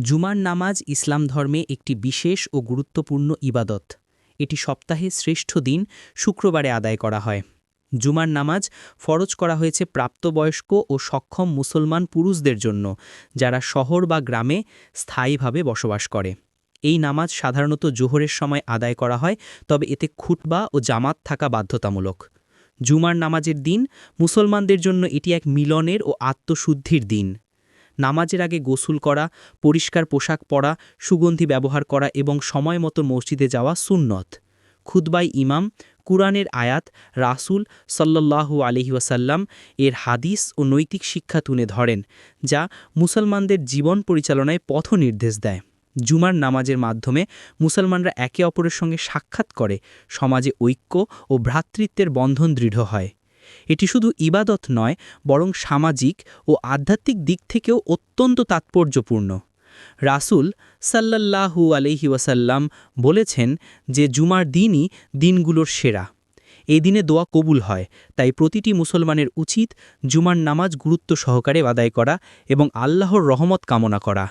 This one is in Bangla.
জুমার নামাজ ইসলাম ধর্মে একটি বিশেষ ও গুরুত্বপূর্ণ ইবাদত। এটি সপ্তাহের শ্রেষ্ঠ দিন শুক্রবারে আদায় করা হয়। জুমার নামাজ ফরজ করা হয়েছে প্রাপ্তবয়স্ক ও সক্ষম মুসলমান পুরুষদের জন্য, যারা শহর বা গ্রামে স্থায়ীভাবে বসবাস করে। এই নামাজ সাধারণত জোহরের সময় আদায় করা হয়, তবে এতে খুতবা ও জামাত থাকা বাধ্যতামূলক। জুমার নামাজের দিন মুসলমানদের জন্য এটি এক মিলনের ও আত্মশুদ্ধির দিন। নামাজের আগে গোসল করা, পরিষ্কার পোশাক পরা, সুগন্ধি ব্যবহার করা এবং সময় মতো মসজিদে যাওয়া সুন্নত। খুতবায় ইমাম কুরআনের আয়াত, রাসূল সাল্লাল্লাহু আলাইহি ওয়াসাল্লাম এর হাদিস ও নৈতিক শিক্ষা তুলে ধরেন, যা মুসলমানদের জীবন পরিচালনায় পথ নির্দেশ দেয়। জুমার নামাজের মাধ্যমে মুসলমানরা একে অপরের সঙ্গে সাক্ষাৎ করে, সমাজে ঐক্য ও ভ্রাতৃত্বের বন্ধন দৃঢ় হয়। এটি শুধু ইবাদত নয়, বরং সামাজিক ও আধ্যাত্মিক দিক থেকেও অত্যন্ত তাৎপর্যপূর্ণ। রাসূল সাল্লাল্লাহু আলাইহি ওয়াসাল্লাম বলেছেন যে জুমার দিনই দিনগুলোর সেরা। এই দিনে দোয়া কবুল হয়, তাই প্রতিটি মুসলমানের উচিত জুমার নামাজ গুরুত্ব সহকারে আদায় করা এবং আল্লাহর রহমত কামনা করা।